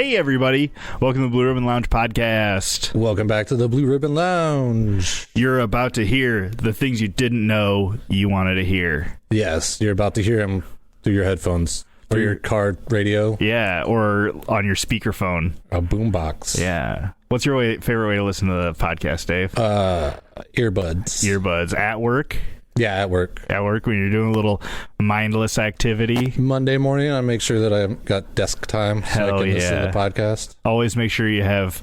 Hey, everybody. Welcome to the Blue Ribbon Lounge podcast. Welcome back to the Blue Ribbon Lounge. You're about to hear the things you didn't know you wanted to hear. Yes, you're about to hear them through your headphones or your car radio. Yeah, or on your speakerphone. A boombox. Yeah. What's your favorite way to listen to the podcast, Dave? Earbuds. Earbuds. At work? Yeah, at work. At work when you're doing a little mindless activity. Monday morning, I make sure that I've got desk time so I can listen to the podcast. Always make sure you have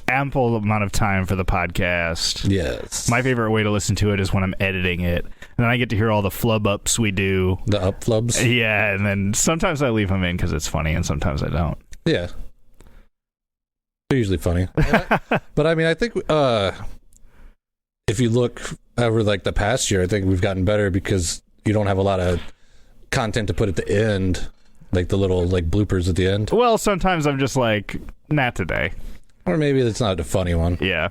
ample amount of time for the podcast. Yes. My favorite way to listen to it is when I'm editing it. And then I get to hear all the flub ups we do. The up flubs? Yeah, and then sometimes I leave them in because it's funny, and sometimes I don't. Yeah. They're usually funny. But I mean, I think if you look over like the past year, I think we've gotten better because you don't have a lot of content to put at the end, like the little like bloopers at the end. Well, sometimes I'm just like, not today. Or maybe it's not a funny one. Yeah.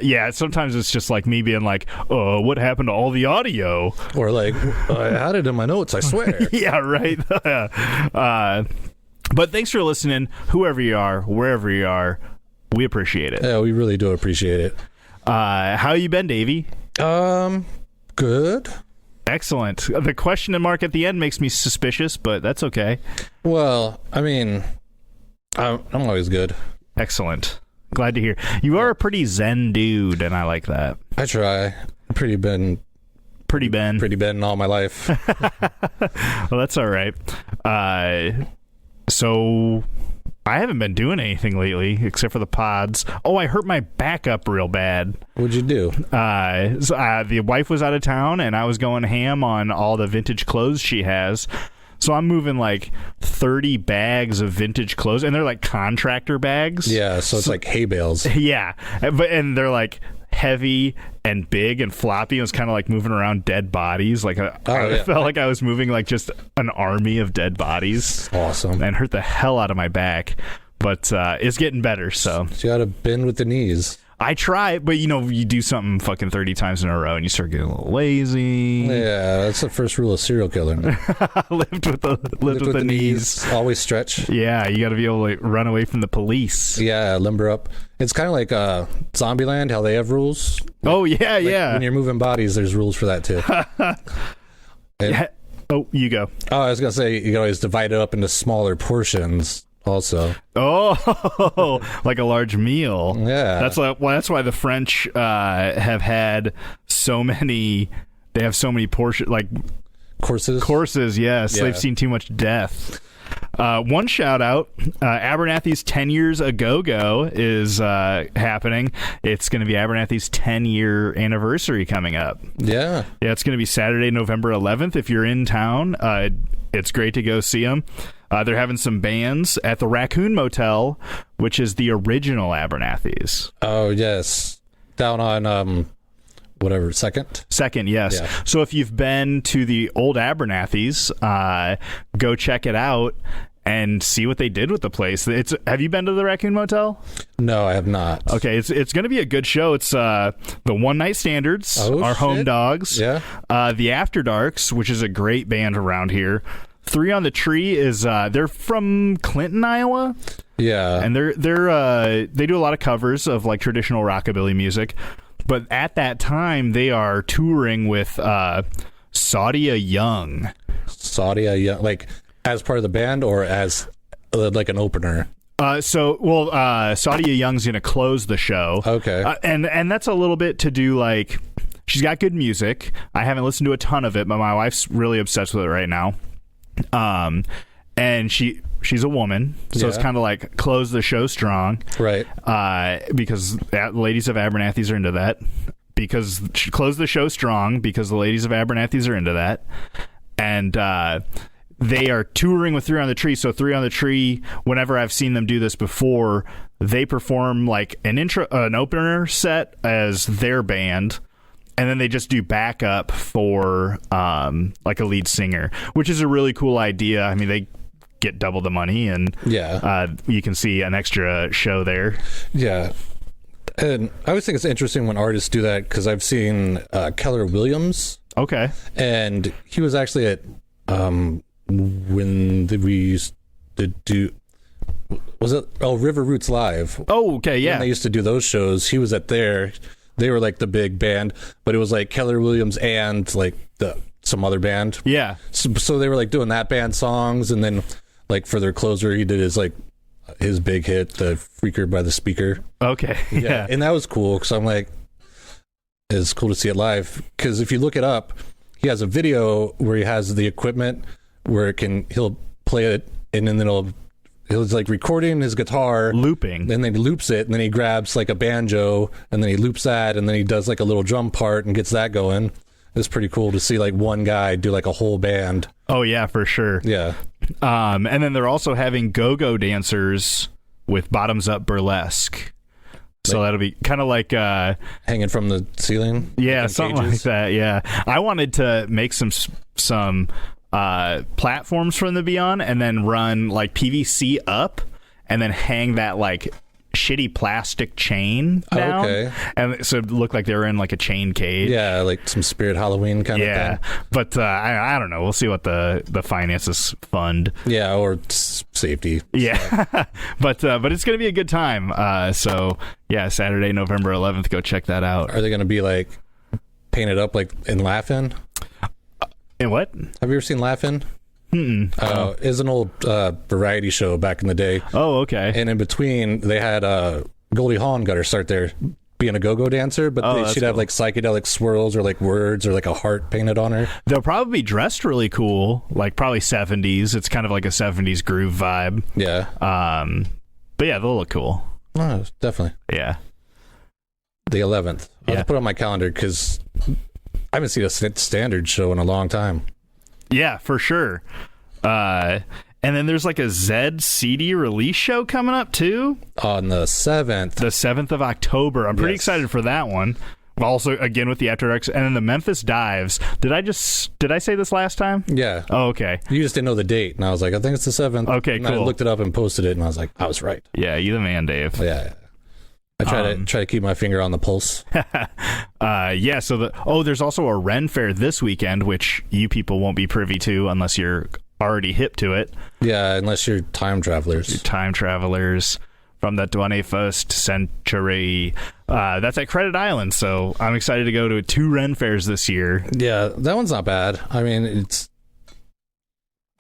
Yeah, sometimes it's just like me being like, oh, what happened to all the audio? Or like, I had it in my notes, I swear. Yeah, right. But thanks for listening, whoever you are, wherever you are. We appreciate it. Yeah, we really do appreciate it. How you been, Davey? Good. Excellent. The question mark at the end makes me suspicious, but that's okay. Well, I mean, I'm always good. Excellent. Glad to hear. You are a pretty zen dude, and I like that. I try. Pretty Ben all my life. Well, that's all right. So I haven't been doing anything lately except for the pods. Oh, I hurt my back up real bad. What'd you do? The wife was out of town, and I was going ham on all the vintage clothes she has. So I'm moving like 30 bags of vintage clothes, and they're like contractor bags. Yeah, so it's like hay bales. Yeah, and they're like heavy and big and floppy. It was kind of like moving around dead bodies. Like I felt like I was moving like just an army of dead bodies. Awesome. And hurt the hell out of my back, but it's getting better. So you gotta bend with the knees. I try, but you do something fucking 30 times in a row and you start getting a little lazy. Yeah, that's the first rule of serial killing. Lift with the knees. Always stretch. Yeah, you got to be able to run away from the police. Yeah, limber up. It's kind of like Zombieland, how they have rules. Oh, yeah, yeah. When you're moving bodies, there's rules for that, too. Oh, you go. Oh, I was going to say, you can always divide it up into smaller portions. Also, like a large meal. Yeah, that's why the French have had so many. They have so many like courses. Yes, yeah. They've seen too much death. One shout out: Abernathy's 10 years a go is happening. It's going to be Abernathy's 10-year anniversary coming up. Yeah, it's going to be Saturday, November 11th. If you're in town, it's great to go see them. They're having some bands at the Raccoon Motel, which is the original Abernathy's. Oh, yes. Down on, Second? Second, yes. Yeah. So if you've been to the old Abernathy's, go check it out and see what they did with the place. Have you been to the Raccoon Motel? No, I have not. Okay, it's going to be a good show. It's the One Night Standards, our home dogs. Yeah. The After Darks, which is a great band around here. Three on the Tree is they're from Clinton, Iowa. Yeah, and they do a lot of covers of like traditional rockabilly music, but at that time they are touring with Saudia Young. Saudia Young, like as part of the band or as like an opener. Saudia Young's gonna close the show. Okay, and that's a little bit to do like she's got good music. I haven't listened to a ton of it, but my wife's really obsessed with it right now. And she's a woman, so it's kind of like close the show strong, right? Because the ladies of Abernathy's are into that. Because she closed the show strong because the ladies of Abernathy's are into that, and they are touring with Three on the Tree. So Three on the Tree, whenever I've seen them do this before, they perform like an opener set as their band. And then they just do backup for like a lead singer, which is a really cool idea. I mean, they get double the money, and you can see an extra show there. Yeah. And I always think it's interesting when artists do that because I've seen Keller Williams. Okay. And he was actually at when we used to do was it River Roots Live? Oh, okay, yeah. When they used to do those shows, he was at there. They were like the big band, but it was like Keller Williams and like some other band. Yeah. So they were like doing that band songs, and then like for their closer, he did his big hit, the Freaker by the Speaker. Okay. Yeah. And that was cool because I'm like, it's cool to see it live. Because if you look it up, he has a video where he has the equipment where he'll play it, and then he's like recording his guitar, looping, and then he loops it, and then he grabs like a banjo, and then he loops that, and then he does like a little drum part and gets that going. It's pretty cool to see like one guy do like a whole band. Oh yeah, for sure. Yeah. And then they're also having go-go dancers with bottoms up burlesque. So that'll be kind of like hanging from the ceiling. Yeah, something cages. like that. Yeah, I wanted to make some platforms from the Beyond, and then run like PVC up, and then hang that like shitty plastic chain down. Okay. And so it looked like they were in like a chain cage. Yeah, like some Spirit Halloween kind of thing. Yeah, but I don't know. We'll see what the finances fund. Yeah, or safety. Yeah, but it's gonna be a good time. So yeah, Saturday, November 11th. Go check that out. Are they gonna be like painted up like in Laugh-In? And what? Have you ever seen Laugh-In? It's an old variety show back in the day. Oh, okay. And in between, they had Goldie Hawn got her start there being a go-go dancer, but she'd have like psychedelic swirls or like words or like a heart painted on her. They'll probably be dressed really cool, like probably 70s. It's kind of like a 70s groove vibe. Yeah. But yeah, they'll look cool. Oh, definitely. Yeah. The 11th. I'll have to put it on my calendar because I haven't seen a standard show in a long time. Yeah, for sure. And then there's like a Zed CD release show coming up too on the 7th. The 7th of October. I'm pretty excited for that one. Also, again with the After Darks, and then the Memphis Dives. Did I say this last time? Yeah. Oh, okay. You just didn't know the date, and I was like, I think it's the 7th. Okay, and cool. I looked it up and posted it, and I was like, I was right. Yeah, you the man, Dave. Yeah. I try to keep my finger on the pulse. Yeah. So there's also a Ren Fair this weekend, which you people won't be privy to unless you're already hip to it. Yeah, unless you're time travelers. You're time travelers from the 21st century. That's at Credit Island, so I'm excited to go to 2 Ren Fairs this year. Yeah, that one's not bad. I mean, it's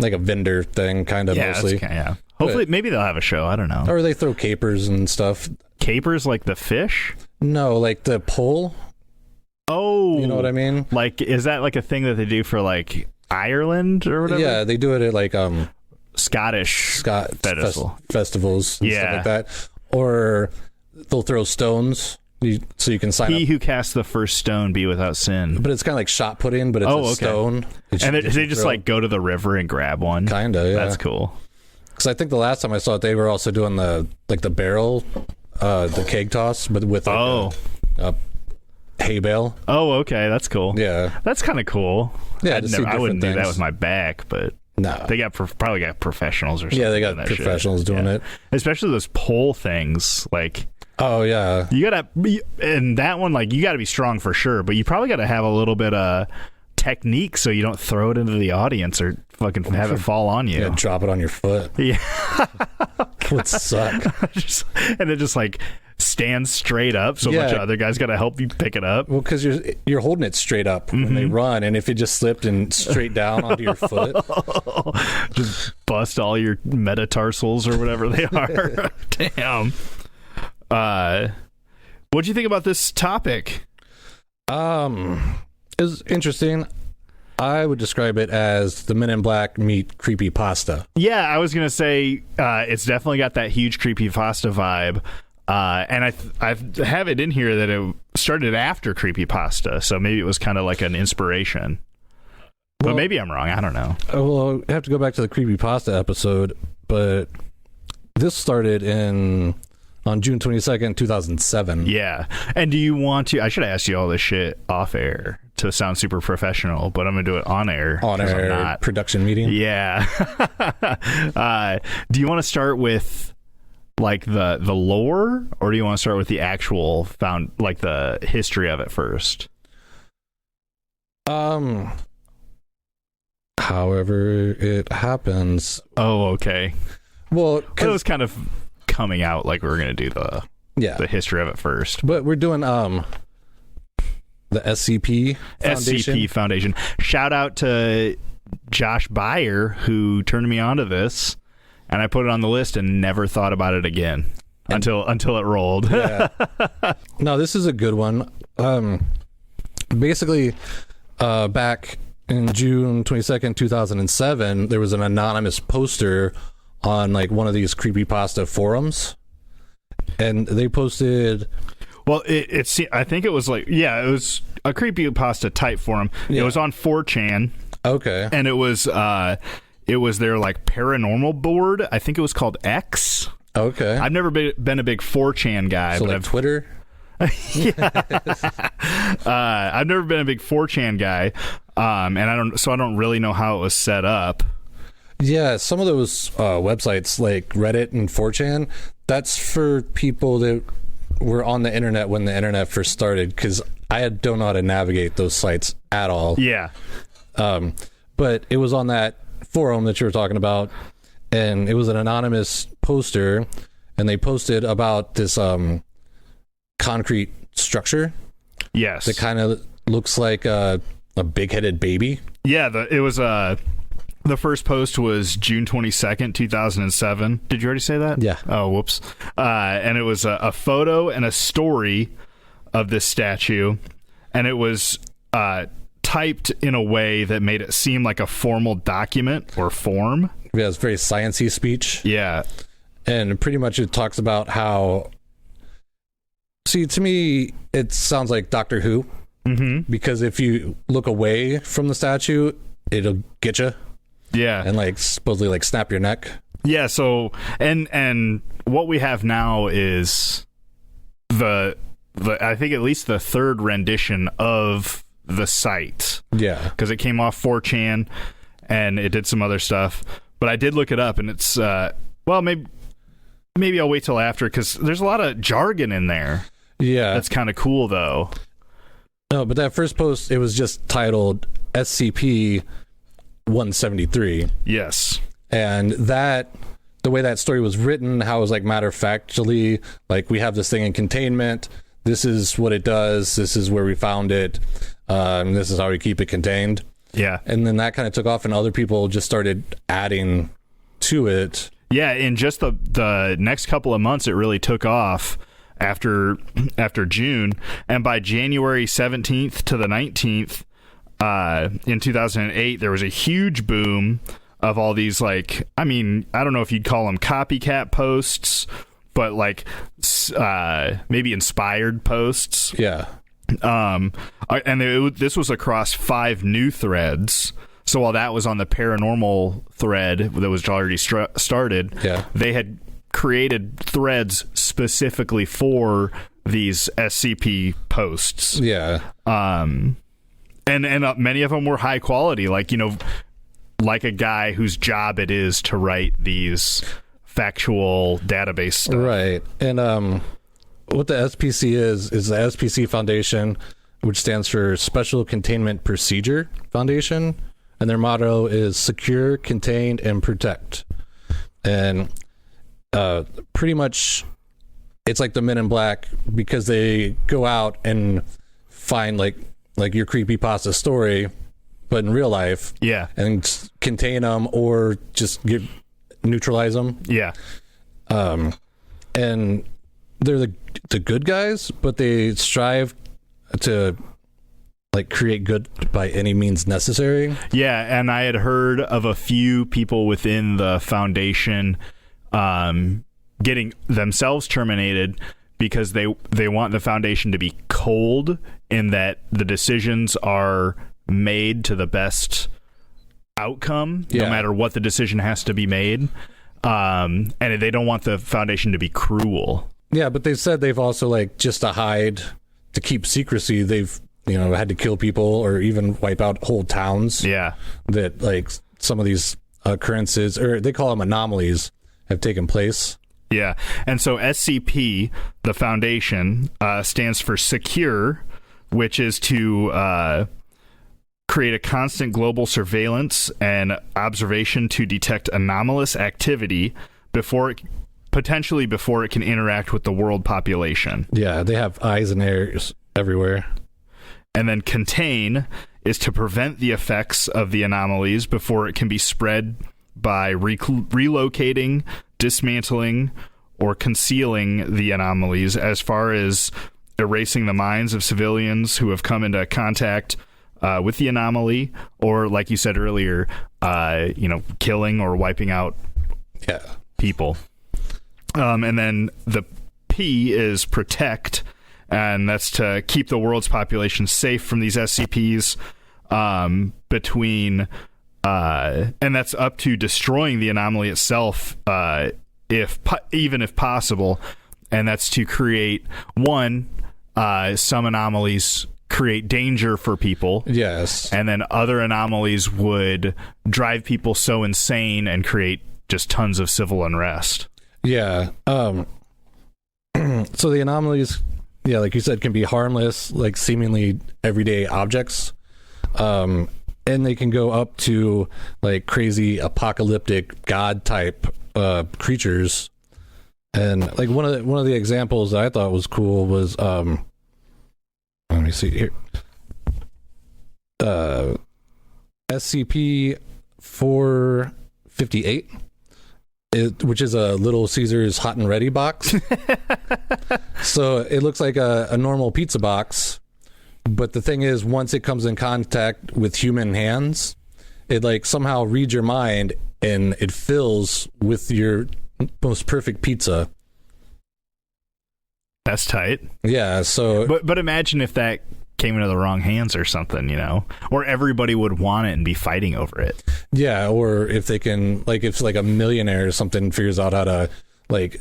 like a vendor thing, kind of, mostly. Yeah. Hopefully, maybe they'll have a show. I don't know. Or they throw capers and stuff. Capers like the fish? No, like the pole. Oh. You know what I mean? Like, is that like a thing that they do for like Ireland or whatever? Yeah, they do it at like Scottish festivals and stuff like that. Or they'll throw stones so you can sign up. He who casts the first stone be without sin. But it's kind of like shot putting, but it's a stone. And they just like go to the river and grab one. Kind of, yeah. That's cool. Because I think the last time I saw it, they were also doing the barrel, the keg toss, but with like a hay bale. Oh, okay, that's cool. Yeah, that's kind of cool. Yeah, I wouldn't do that with my back, but no, they probably got professionals or something. Yeah, they got professionals doing it. Especially those pole things, like. Oh yeah, you gotta and that one, like you gotta be strong for sure, but you probably gotta have a little bit of technique so you don't throw it into the audience or fucking have it fall on you. Yeah, drop it on your foot. Yeah. That would suck. And it just like stands straight up, so a bunch of other guys got to help you pick it up. Well, because you're holding it straight up when they run, and if it just slipped and straight down onto your foot, just bust all your metatarsals or whatever they are. Damn. What'd you think about this topic? It was interesting. I would describe it as the Men in Black meet creepypasta. Yeah, I was gonna say it's definitely got that huge creepypasta vibe. And I have it in here that it started after creepypasta, so maybe it was kind of like an inspiration. But maybe I'm wrong. I don't know. Well, I have to go back to the creepypasta episode, but this started on June 22nd, 2007. Yeah. And do you want to... I should ask you all this shit off air to sound super professional, but I'm going to do it on air. On air production meeting? Yeah. Do you want to start with like the lore, or do you want to start with the actual the history of it first? However it happens. Oh, okay. Well, it was kind of coming out like we were going to do the history of it first. But we're doing the SCP Foundation. SCP Foundation. Shout out to Josh Beyer, who turned me onto this, and I put it on the list and never thought about it again until it rolled. Yeah. No, this is a good one. Basically, back in June 22nd, 2007, there was an anonymous poster on like one of these creepypasta forums, and they posted. Well, I think it was it was a creepypasta type forum. Yeah. It was on 4chan. Okay. And it was their like paranormal board. I think it was called X. Okay. I've never been a big 4chan guy. So but like Twitter? I've never been a big 4chan guy. And I don't really know how it was set up. Yeah, some of those websites like Reddit and 4chan, that's for people that were on the internet when the internet first started, because I don't know how to navigate those sites at all. Yeah. But it was on that forum that you were talking about, and it was an anonymous poster, and they posted about this concrete structure. Yes. That kind of looks like a big-headed baby. Yeah, it was the first post was June 22nd, 2007. Did you already say that? Yeah. Oh, whoops. And it was a photo and a story of this statue, and it was typed in a way that made it seem like a formal document or form. Yeah, it's very sciencey speech. Yeah. And pretty much it talks about how... See, to me, it sounds like Doctor Who. Mm-hmm. Because if you look away from the statue, it'll get you. Yeah. And like supposedly like snap your neck. Yeah, so and what we have now is the I think at least the third rendition of the site. Yeah. Because it came off 4chan and it did some other stuff. But I did look it up, and it's maybe I'll wait till after, because there's a lot of jargon in there. Yeah. That's kind of cool though. No, but that first post, it was just titled SCP 173. Yes. And the way that story was written, how it was like matter-of-factly, like we have this thing in containment, this is what it does, this is where we found it, and this is how we keep it contained. Yeah. And then that kind of took off, and other people just started adding to it. Yeah, in just the next couple of months, it really took off after June, and by January 17th to the 19th in 2008, there was a huge boom of all these, like, I mean, I don't know if you'd call them copycat posts, but like maybe inspired posts. Yeah. And this was across 5 new threads. So while that was on the paranormal thread that was already started, yeah, they had created threads specifically for these SCP posts. Yeah. And many of them were high quality, like, you know, like a guy whose job it is to write these factual database stuff. Right. And what the SPC is the SPC Foundation, which stands for Special Containment Procedure Foundation. And their motto is secure, contained, and protect. And pretty much it's like the Men in Black, because they go out and find like your creepypasta story, but in real life. Yeah. And contain them or just neutralize them. Yeah. And they're the good guys, but they strive to like create good by any means necessary. Yeah, and I had heard of a few people within the foundation getting themselves terminated because they want the foundation to be cold, in that the decisions are made to the best outcome, no matter what the decision has to be made. And they don't want the foundation to be cruel. Yeah, but they said they've also, like, just to keep secrecy, they've had to kill people or even wipe out whole towns. Yeah. That, like, some of these occurrences, or they call them anomalies, have taken place. Yeah. And so SCP, the foundation, stands for secure, which is to create a constant global surveillance and observation to detect anomalous activity potentially before it can interact with the world population. Yeah, they have eyes and ears everywhere. And then contain is to prevent the effects of the anomalies before it can be spread by relocating, dismantling, or concealing the anomalies, as far as erasing the minds of civilians who have come into contact with the anomaly, or, like you said earlier, killing or wiping out people. And then the P is protect, and that's to keep the world's population safe from these SCPs, and that's up to destroying the anomaly itself, even if possible. And that's to create some anomalies create danger for people. Yes. And then other anomalies would drive people so insane and create just tons of civil unrest. Yeah. So the anomalies, like you said, can be harmless, like seemingly everyday objects. And they can go up to like crazy apocalyptic god type creatures. And like one of the examples that I thought was cool was let me see here. SCP 458, which is a Little Caesars hot and ready box. So it looks like a normal pizza box, but the thing is, once it comes in contact with human hands, it like somehow reads your mind and it fills with your most perfect pizza. That's tight. Yeah, so but imagine if that came into the wrong hands or something, or everybody would want it and be fighting over it. Yeah, or if they can, like, if like a millionaire or something figures out how to like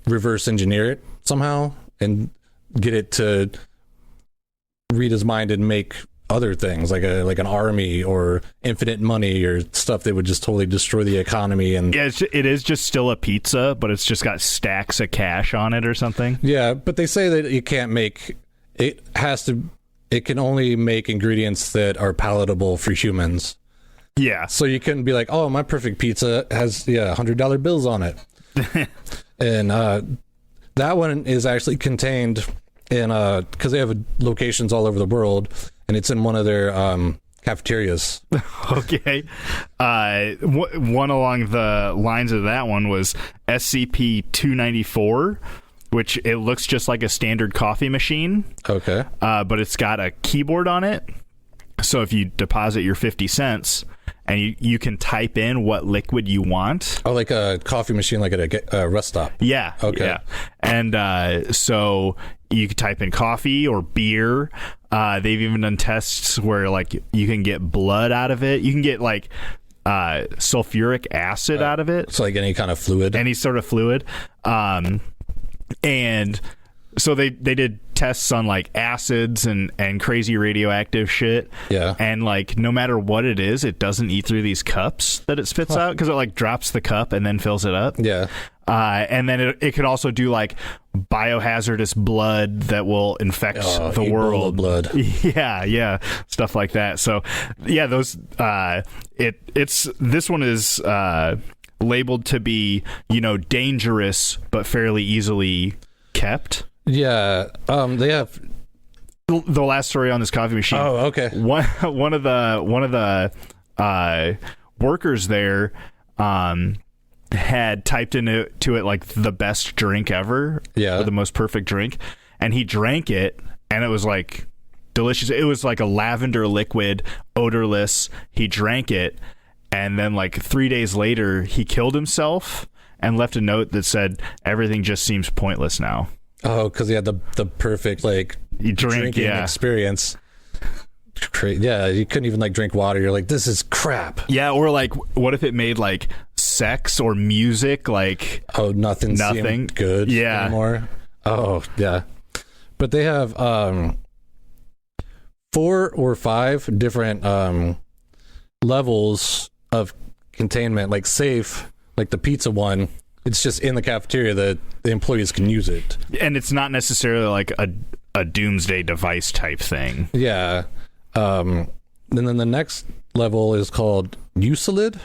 reverse engineer it somehow and get it to read his mind and make other things like an army or infinite money or stuff that would just totally destroy the economy. And yeah, it is just still a pizza, but it's just got stacks of cash on it or something. Yeah, but they say that you can't make it. It can only make ingredients that are palatable for humans. Yeah. So you couldn't be like, oh, my perfect pizza has $100 bills on it. And that one is actually contained in because they have locations all over the world, and it's in one of their cafeterias. Okay. One along the lines of that one was SCP-294, which it looks just like a standard coffee machine. Okay. But it's got a keyboard on it. So if you deposit your 50 cents and you can type in what liquid you want. Oh, like a coffee machine, like at a rest stop. Yeah. Okay. Yeah. And so you could type in coffee or beer. They've even done tests where like you can get blood out of it. You can get like sulfuric acid out of it. So like any kind of fluid. Any sort of fluid. And so they did tests on like acids and crazy radioactive shit. Yeah. And like no matter what it is, it doesn't eat through these cups that it spits out, because it like drops the cup and then fills it up. Yeah. And then it could also do like biohazardous blood that will infect the world. Blood. Yeah, stuff like that. So yeah, those this one is labeled to be, dangerous but fairly easily kept. Yeah. They have the last story on this coffee machine. Oh, okay. One of the workers there had typed into it like the best drink ever. Yeah. Or the most perfect drink, and he drank it, and it was like delicious. It was like a lavender liquid, odorless. He drank it, and then like 3 days later, he killed himself and left a note that said, "Everything just seems pointless now." Oh, because he had the perfect like drinking experience. Yeah, you couldn't even like drink water. You're like, this is crap. Yeah, or like, what if it made like sex or music like? Oh, nothing seemed good anymore. Oh, yeah. But they have 4 or 5 different levels of containment, like safe, like the pizza one. It's just in the cafeteria that the employees can use it. And it's not necessarily like a doomsday device type thing. Yeah. And then the next level is called Usilid.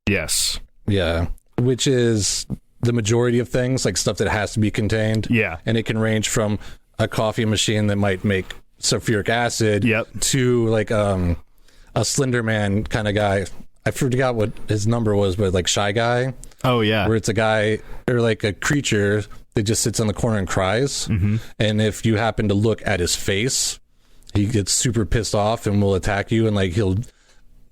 Yes. Yeah. which is the majority of things, like stuff that has to be contained. Yeah. And it can range from a coffee machine that might make sulfuric acid to like a Slender Man kind of guy. I forgot what his number was, but like Shy Guy. Oh, yeah. Where it's a guy or like a creature that just sits in the corner and cries. Mm-hmm. And if you happen to look at his face, he gets super pissed off and will attack you, and like he'll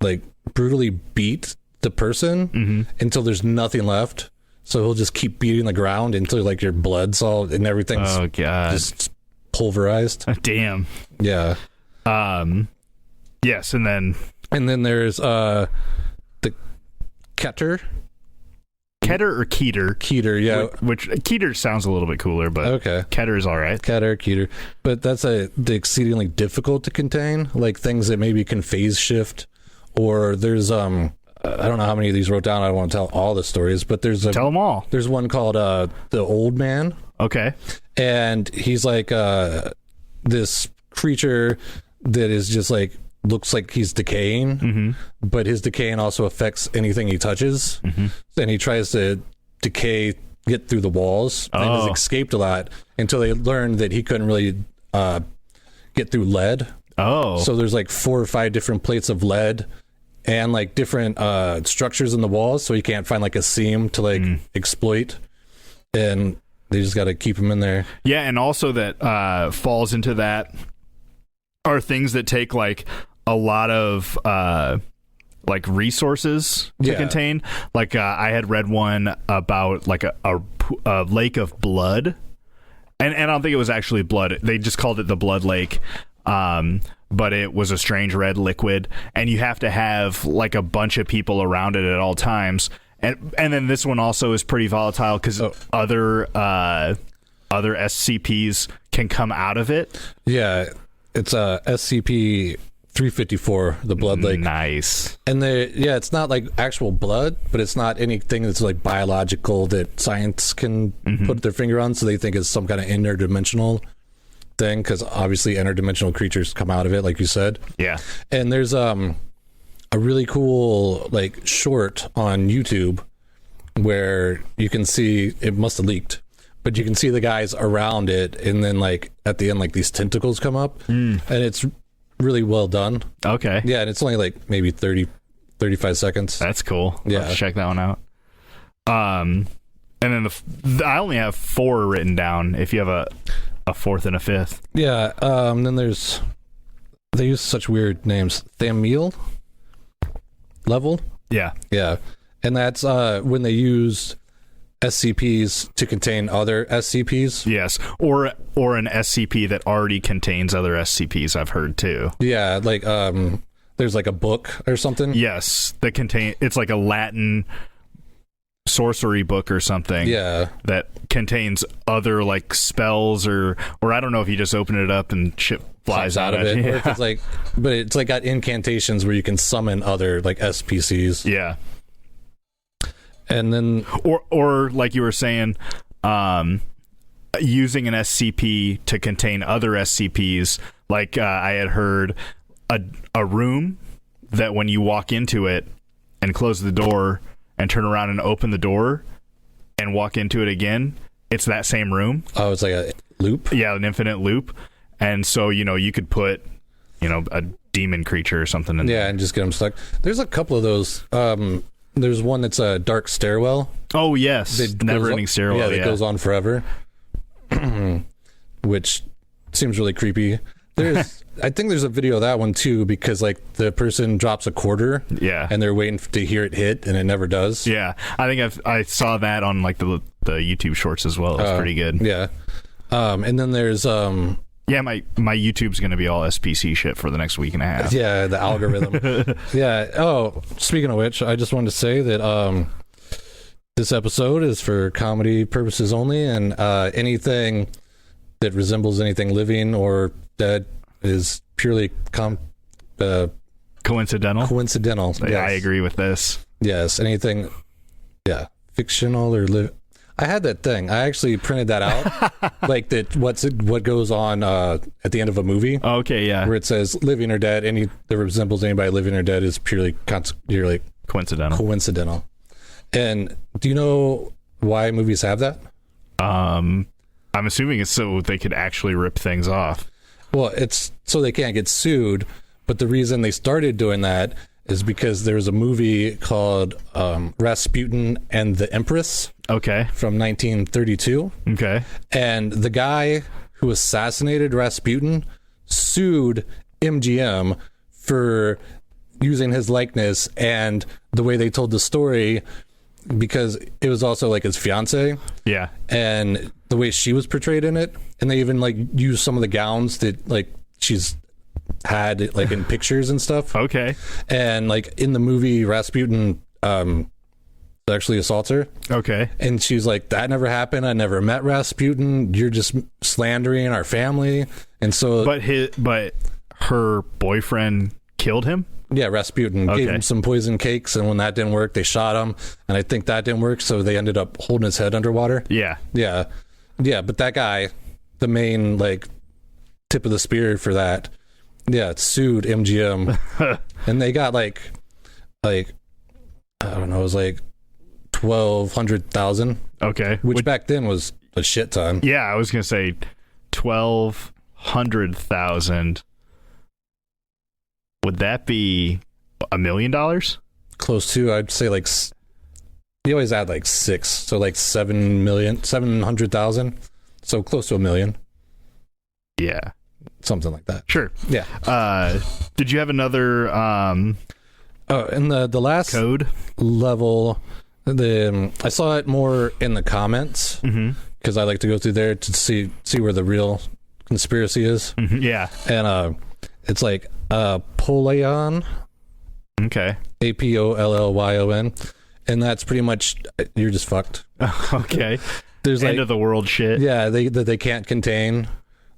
like brutally beat the person until there's nothing left. So he'll just keep beating the ground until like your blood's all and everything's just pulverized. Damn. Yeah. Yes, and then there's the Keter. Keter or Keter? Keter, yeah. Which Keter sounds a little bit cooler, but okay. Keter is all right. Keter. But that's exceedingly difficult to contain, like things that maybe can phase shift, or there's I don't know how many of these wrote down. I don't want to tell all the stories, but tell them all. There's one called the Old Man. Okay. And he's like this creature that is just like looks like he's decaying, but his decaying also affects anything he touches. And he tries to get through the walls, and has escaped a lot until they learned that he couldn't really get through lead. So there's like 4 or 5 different plates of lead and like different structures in the walls, so he can't find like a seam to like exploit, and they just got to keep him in there. Yeah, and also that falls into that are things that take like a lot of like resources to contain. Like I had read one about like a lake of blood, and I don't think it was actually blood. They just called it the blood lake, but it was a strange red liquid, and you have to have like a bunch of people around it at all times. And then this one also is pretty volatile because other SCPs can come out of it. Yeah, it's SCP 354, the blood lake. Nice. And it's not like actual blood, but it's not anything that's like biological that science can put their finger on, so they think it's some kind of interdimensional thing, because obviously interdimensional creatures come out of it, like you said. Yeah. And there's a really cool like short on YouTube where you can see, it must have leaked, but you can see the guys around it, and then like at the end like these tentacles come up, and it's really well done. Okay. Yeah, and it's only like maybe 35 seconds. That's cool. Yeah. Let's check that one out. And then I only have 4 written down. If you have a 4th and a 5th. Yeah. Then they use such weird names. Thamiel level. Yeah. Yeah. And that's when they use SCPs to contain other SCPs. Yes, or an SCP that already contains other SCPs. I've heard too. Yeah, like there's like a book or something. Yes, it's like a Latin sorcery book or something. Yeah, that contains other like spells or I don't know if you just open it up and shit flies out of it. Yeah. Or if it's like, but it's like got incantations where you can summon other like SPCs. Yeah. And then, or like you were saying, using an SCP to contain other SCPs. Like I had heard a room that when you walk into it and close the door and turn around and open the door and walk into it again, it's that same room. Oh, it's like a loop? Yeah, an infinite loop. And so, you could put, a demon creature or something in there. Yeah, and just get them stuck. There's a couple of those. There's one that's a dark stairwell. Oh, yes. Never-ending stairwell. Yeah, that goes on forever, which seems really creepy. I think there's a video of that one, too, because, like, the person drops a quarter, and they're waiting to hear it hit, and it never does. Yeah, I think I saw that on, like, the YouTube shorts as well. It was pretty good. Yeah. And then there's... Yeah, my YouTube's going to be all SPC shit for the next week and a half. Yeah, the algorithm. Yeah. Oh, speaking of which, I just wanted to say that this episode is for comedy purposes only, and anything that resembles anything living or dead is purely coincidental. Coincidental. Yes. I agree with this. Yes. Anything, fictional or I had that thing. I actually printed that out, like that. What goes on at the end of a movie? Okay, yeah. Where it says "living or dead." Any that resembles anybody living or dead is purely coincidental. Coincidental. And do you know why movies have that? I'm assuming it's so they could actually rip things off. Well, it's so they can't get sued, but the reason they started doing that is because there's a movie called Rasputin and the Empress. Okay. From 1932. Okay. And the guy who assassinated Rasputin sued MGM for using his likeness and the way they told the story, because it was also like his fiance. Yeah. And the way she was portrayed in it. And they even like used some of the gowns that like she's had like in pictures and stuff. Okay. And like in the movie, Rasputin actually assaults her. Okay. And she's like, that never happened. I never met Rasputin. You're just slandering our family. And so But her boyfriend killed him? yeah, Rasputin gave Okay. him some poison cakes, and when that didn't work, they shot him. And I think that didn't work, so they ended up holding his head underwater. Yeah. Yeah. But that guy, the main like tip of the spear for that, sued MGM. And they got like I don't know, it was like 1,200,000. Okay. Which back then was a shit ton. Yeah, I was going to say 1,200,000. Would that be $1 million? Close to, I'd say like, you always add like 6, so like 700,000. So close to $1 million. Yeah. Something like that. Sure. Yeah. Did you have another in the last code level, I saw it more in the comments because I like to go through there to see where the real conspiracy is. Mm-hmm. Yeah. And it's like Pollyon. Okay. Apollyon, and that's pretty much you're just fucked. Okay. There's End like of the world shit. yeah, they can't contain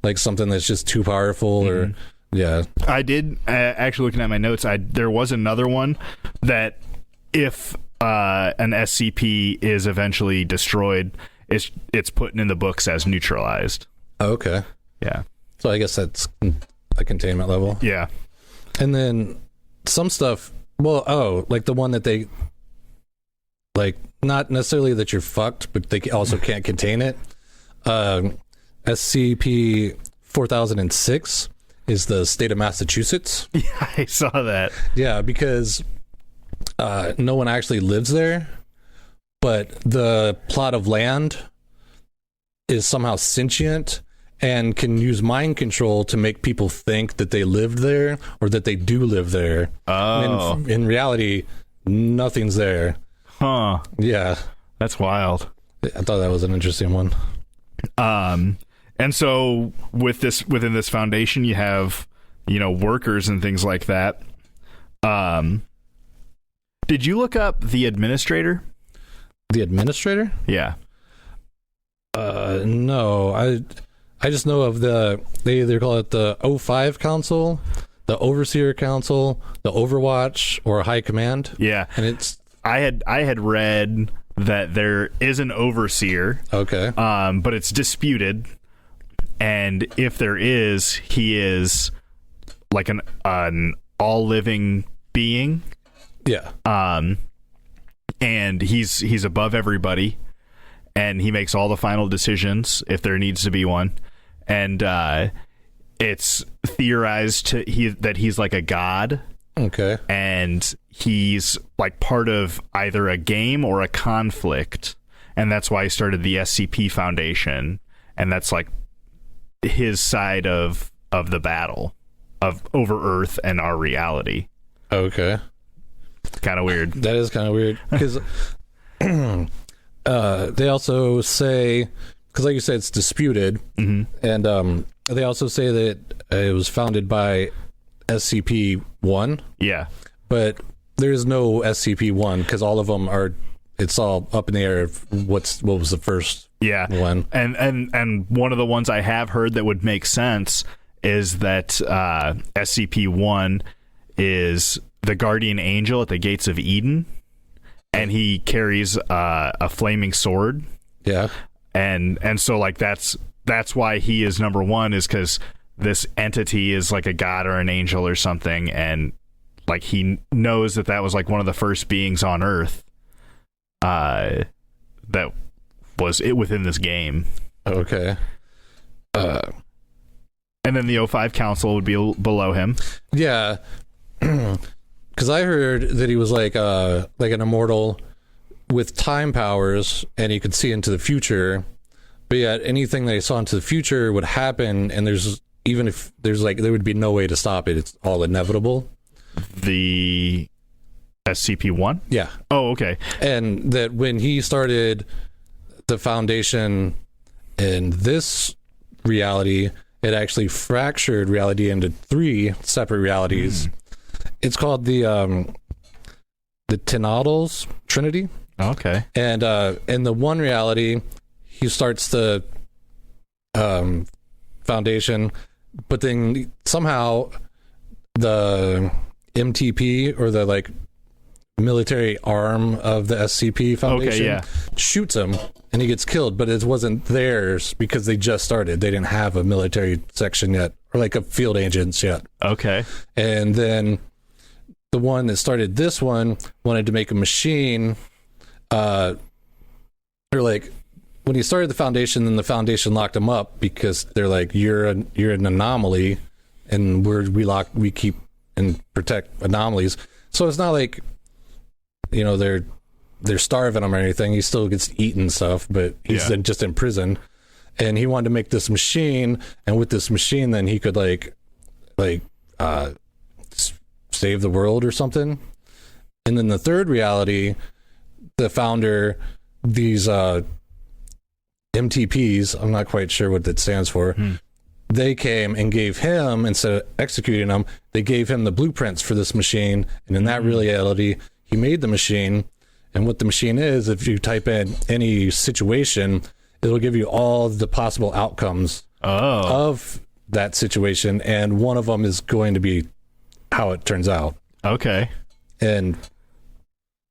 like something that's just too powerful or yeah. I did actually looking at my notes. There was another one that if an SCP is eventually destroyed, it's put in the books as neutralized. Okay. Yeah. So I guess that's a containment level. Yeah. And then some stuff. Well, like the one that they like, not necessarily that you're fucked, but they also can't contain it. SCP 4006 is the state of Massachusetts. Yeah, I saw that. Yeah, because no one actually lives there, but the plot of land is somehow sentient and can use mind control to make people think that they lived there or that they do live there. Oh. And in reality, nothing's there. Huh. Yeah. That's wild. I thought that was an interesting one. And so within this foundation, you have, workers and things like that. Did you look up the administrator? The administrator? Yeah. No. I just know of they either call it the O5 Council, the Overseer Council, the Overwatch, or High Command. Yeah. And it's I had read that there is an overseer. okay. But it's disputed. And if there is, he is like an all living being. Yeah. And he's above everybody, and he makes all the final decisions if there needs to be one. And it's theorized that he's like a god. Okay. And he's like part of either a game or a conflict, and that's why he started the SCP Foundation, and that's like his side of the battle of over Earth and our reality. Okay. Kind of weird. That is kind of weird because they also say, because like you said, it's disputed, and they also say that it was founded by SCP-1. Yeah. But there's no SCP-1 because all of them are. It's all up in the air of what was the first one. And one of the ones I have heard that would make sense is that SCP-1 is the guardian angel at the gates of Eden, and he carries a flaming sword. Yeah. And so like that's why he is number one, is because this entity is like a god or an angel or something, and like he knows that was like one of the first beings on Earth. that was it within this game. Okay. And then the O5 Council would be below him. Yeah. Because I heard that he was like an immortal with time powers, and he could see into the future. But yet, anything that he saw into the future would happen, and even if there would be no way to stop it. It's all inevitable. The SCP-1? Yeah. Oh, okay. And that when he started the Foundation in this reality, it actually fractured reality into 3 separate realities. It's called the Tenadals Trinity. Okay. And in the one reality, he starts the Foundation, but then somehow the MTP, or the like military arm of the SCP Foundation, shoots him and he gets killed, but it wasn't theirs because they just started. They didn't have a military section yet, or like a field agents yet. Okay. And then the one that started this one wanted to make a machine, or like when he started the Foundation, then the Foundation locked him up because they're like, you're an anomaly, and we keep and protect anomalies. So it's not like, you know, they're starving him or anything. He still gets eaten and stuff, but he's then just in prison. And he wanted to make this machine, and with this machine, then he could save the world or something. And then the third reality, the founder, these MTPs, I'm not quite sure what that stands for. They came and gave him, instead of executing him, they gave him the blueprints for this machine. And in that reality, he made the machine. And what the machine is, if you type in any situation, it'll give you all the possible outcomes of that situation. And one of them is going to be how it turns out. Okay. And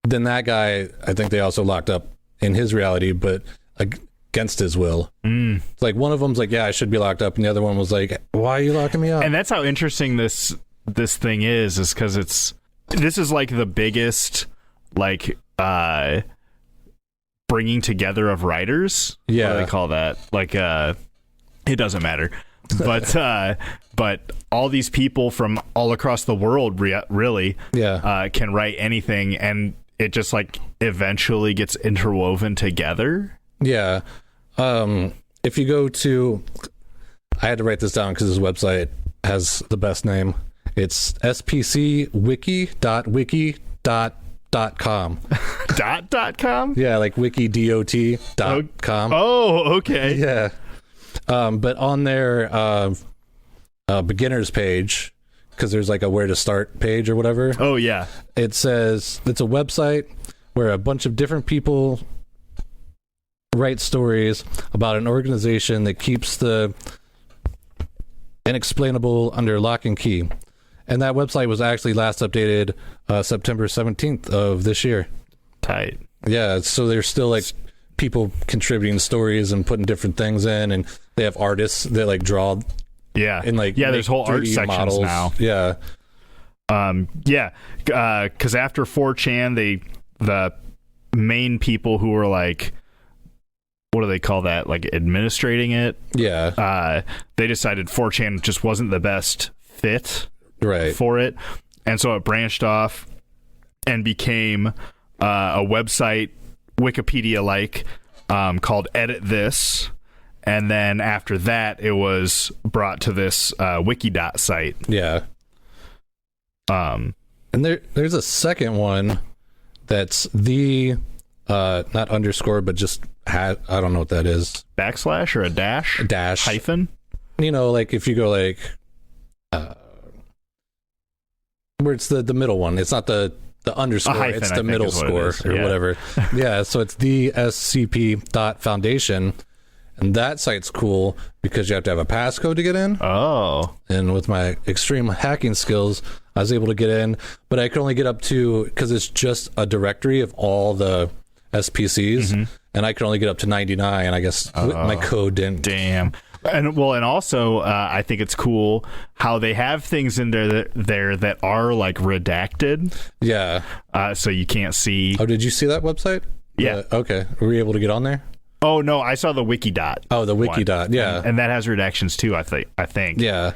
then that guy, I think they also locked up in his reality, but against his will. It's like one of them's like, yeah, I should be locked up, and the other one was like, why are you locking me up? And that's how interesting this thing is because this is like the biggest like bringing together of writers. Yeah, what do they call that? Like it doesn't matter. But all these people from all across the world really can write anything, and it just like eventually gets interwoven together. Yeah. If you go to, I had to write this down because his website has the best name. It's spcwiki.com. .com? Yeah, like wiki.com. Oh, okay. Yeah. But on their beginners page, because there's like a where to start page or whatever. Oh, yeah. It says it's a website where a bunch of different people write stories about an organization that keeps the inexplainable under lock and key. And that website was actually last updated September 17th of this year. Tight. Yeah, so there's still like people contributing stories and putting different things in, and they have artists that like draw. Yeah. And like there's whole art sections models now. Yeah. Because after 4chan, the main people who were like, what do they call that? Like administrating it. Yeah. They decided 4chan just wasn't the best fit right for it. And so it branched off and became a website, Wikipedia-like, called Edit This. And then after that, it was brought to this Wikidot site. Yeah. And there's a second one that's the not underscore, but just I don't know what that is. Backslash or a dash? A dash. Hyphen? You know, like if you go like where it's the middle one. It's not the underscore. Hyphen, it's the middle score or whatever. Yeah, so it's the SCP.Foundation. And that site's cool because you have to have a passcode to get in. Oh. And with my extreme hacking skills, I was able to get in, but I could only get up to, because it's just a directory of all the SPCs, and I could only get up to 99. I guess my code didn't. Damn. And also, I think it's cool how they have things in there that are like redacted. Yeah. So you can't see. Oh, did you see that website? Yeah. Okay. Were you able to get on there? Oh no, I saw the Wikidot. Oh, the one. Wikidot. Yeah. And that has redactions too. I think. Yeah.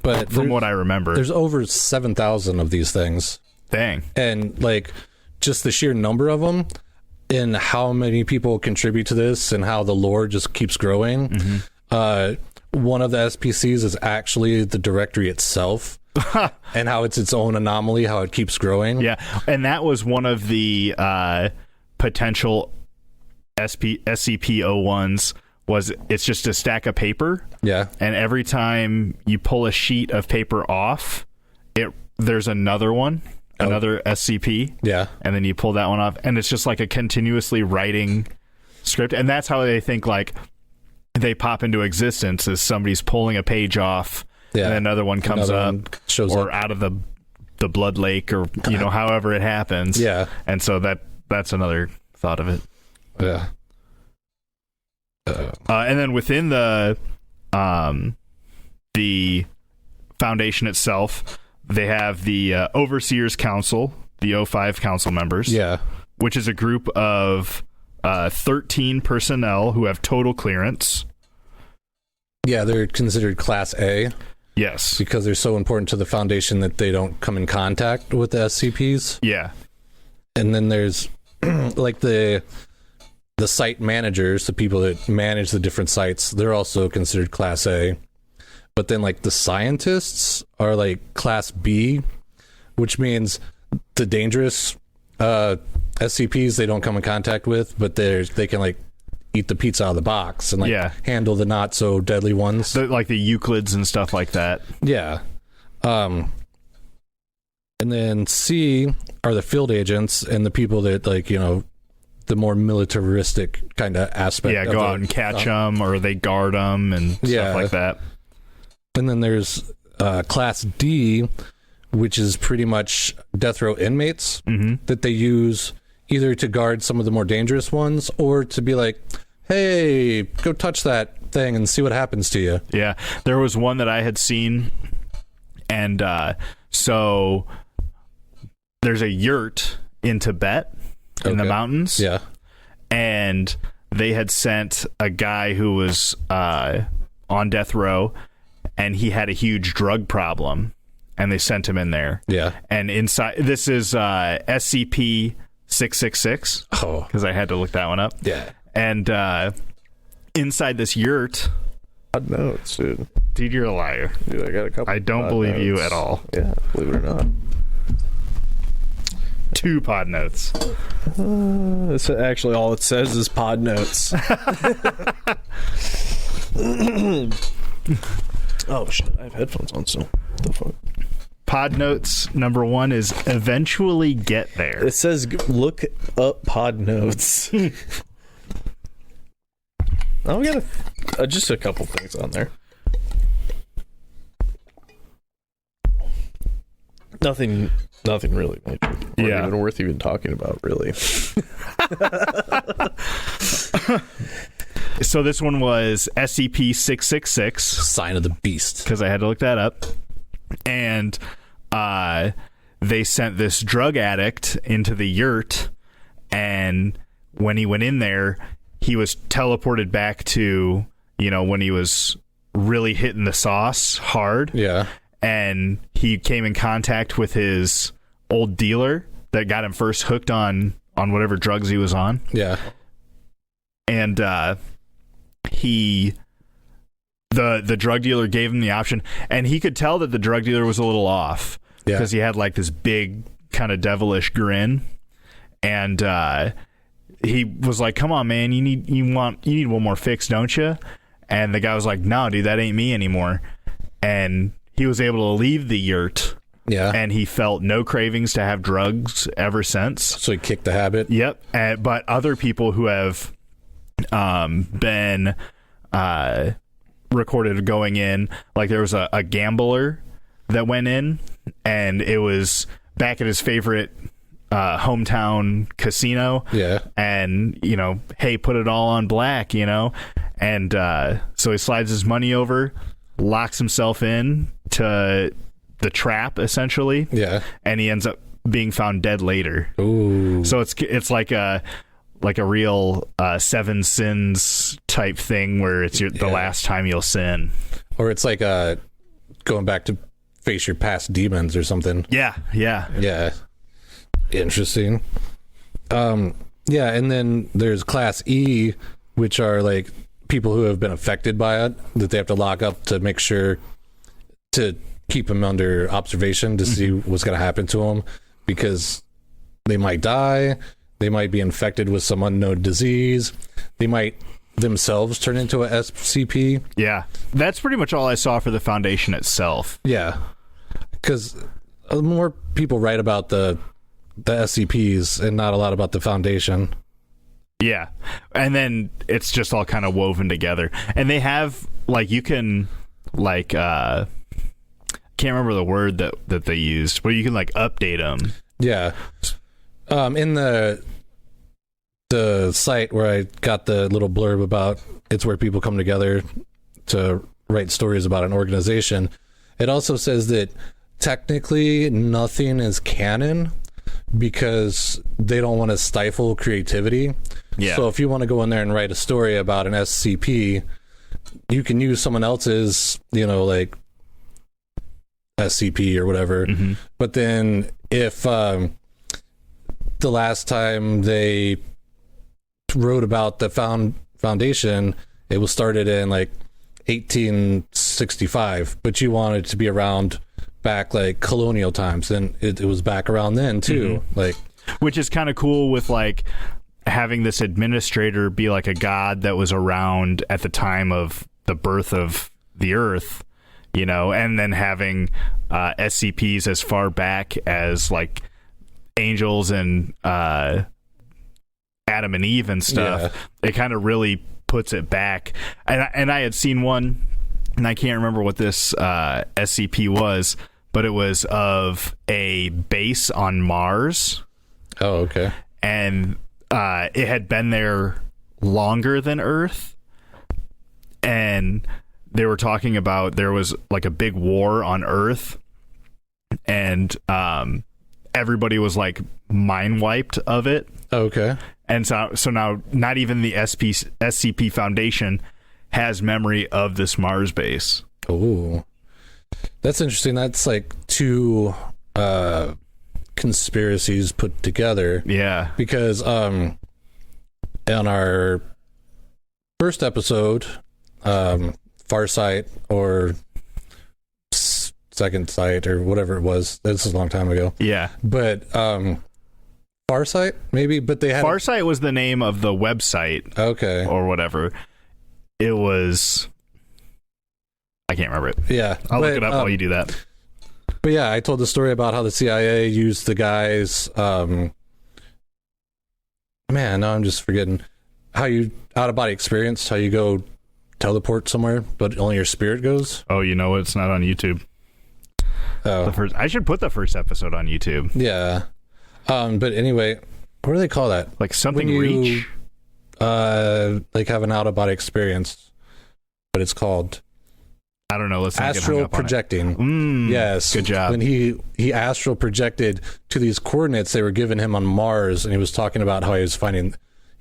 But from what I remember, there's over 7,000 of these things. Dang. And like just the sheer number of them and how many people contribute to this and how the lore just keeps growing. One of the SPCs is actually the directory itself. And how it's its own anomaly, how it keeps growing. Yeah. And that was one of the potential SCP-01s. It's just a stack of paper. Yeah. And every time you pull a sheet of paper off, there's another one, another SCP. Yeah. And then you pull that one off, and it's just like a continuously writing script. And that's how they think like they pop into existence, is somebody's pulling a page off, and then another one comes shows or up out of the blood lake, or however it happens. Yeah. And so that's another thought of it. Yeah. And then within the Foundation itself, they have the Overseers Council, the O5 council members. Yeah. Which is a group of 13 personnel who have total clearance. Yeah, they're considered Class A. Yes. Because they're so important to the Foundation that they don't come in contact with the SCPs. Yeah. And then there's like the site managers, the people that manage the different sites, they're also considered Class A. But then like the scientists are like Class B, which means the dangerous SCPs they don't come in contact with, but they can like eat the pizza out of the box and handle the not so deadly ones. Like the Euclids and stuff like that. Yeah. And then C are the field agents and the people that like, the more militaristic kind of aspect. Yeah, go out and catch them, or they guard them and stuff like that. And then there's Class D, which is pretty much death row inmates that they use either to guard some of the more dangerous ones or to be like, hey, go touch that thing and see what happens to you. Yeah, there was one that I had seen, and so there's a yurt in Tibet in the mountains. Yeah. And they had sent a guy who was on death row, and he had a huge drug problem, and they sent him in there. Yeah. And inside, this is SCP 666. Oh. Because I had to look that one up. Yeah. And inside this yurt. Pod notes, dude. Dude, you're a liar. Dude, I got a couple. I don't believe you at all. Yeah, believe it or not. 2 pod notes. It's actually all it says is pod notes. Oh shit! I have headphones on, so what the fuck. Pod notes number 1 is eventually get there. It says look up pod notes. I'm gonna just a couple things on there. Nothing really major. Yeah. Even worth even talking about, really. So this one was SCP-666. Sign of the Beast. Because I had to look that up. And they sent this drug addict into the yurt, and when he went in there, he was teleported back to, when he was really hitting the sauce hard. Yeah. And he came in contact with his old dealer that got him first hooked on whatever drugs he was on. Yeah. And the drug dealer gave him the option, and he could tell that the drug dealer was a little off because he had like this big kind of devilish grin, and he was like, "Come on, man, you need one more fix, don't you?" And the guy was like, "No, dude, that ain't me anymore." And he was able to leave the yurt. Yeah. And he felt no cravings to have drugs ever since. So he kicked the habit. Yep. But other people who have been recorded going in, like there was a gambler that went in, and it was back at his favorite hometown casino. Yeah. And, hey, put it all on black, And so he slides his money over, locks himself in to the trap, essentially. Yeah. And he ends up being found dead later. Ooh. So it's like a like a real seven sins type thing where it's the last time you'll sin. Or it's like going back to face your past demons or something. Yeah. Interesting. Yeah, and then there's Class E, which are like people who have been affected by it, that they have to lock up to make sure to keep them under observation to see what's going to happen to them, because they might die, they might be infected with some unknown disease, they might themselves turn into a SCP. Yeah, that's pretty much all I saw for the Foundation itself. Yeah, because more people write about the SCPs and not a lot about the Foundation. Yeah, and then it's just all kind of woven together, and they have like, you can like can't remember the word that they used, but you can like update them. Yeah. In the site where I got the little blurb about, it's where people come together to write stories about an organization, it also says that technically nothing is canon because they don't want to stifle creativity. Yeah. So if you want to go in there and write a story about an SCP, you can use someone else's, like SCP or whatever. Mm-hmm. But then if the last time they wrote about the Foundation, it was started in like 1865, but you want it to be around back like colonial times, then it was back around then too. Mm-hmm. Like, which is kind of cool with like having this administrator be like a god that was around at the time of the birth of the Earth, and then having SCPs as far back as like angels and Adam and Eve and stuff. Yeah. It kind of really puts it back. And I had seen one, and I can't remember what this SCP was, but it was of a base on Mars. Oh, okay. And it had been there longer than Earth. And they were talking about there was like a big war on Earth. And everybody was like mind wiped of it. Okay. And so now not even the SCP Foundation has memory of this Mars base. Oh, that's interesting. That's like two conspiracies put together. Yeah. Because on our first episode, Farsight or Second Sight or whatever it was, this is a long time ago. Yeah. But Farsight, maybe, but they had Farsight was the name of the website. Okay. Or whatever. It was, I can't remember it. Yeah. I'll look it up while you do that. But yeah, I told the story about how the CIA used the guys, man, now I'm just forgetting how you out of body experience, how you go teleport somewhere, but only your spirit goes. Oh, it's not on YouTube. Oh. I should put the first episode on YouTube. Yeah. But anyway, what do they call that? Like something reach? Like have an out of body experience, but it's called, I don't know. Let's astral projecting. Yes. Good job. When he astral projected to these coordinates they were giving him on Mars, and he was talking about how he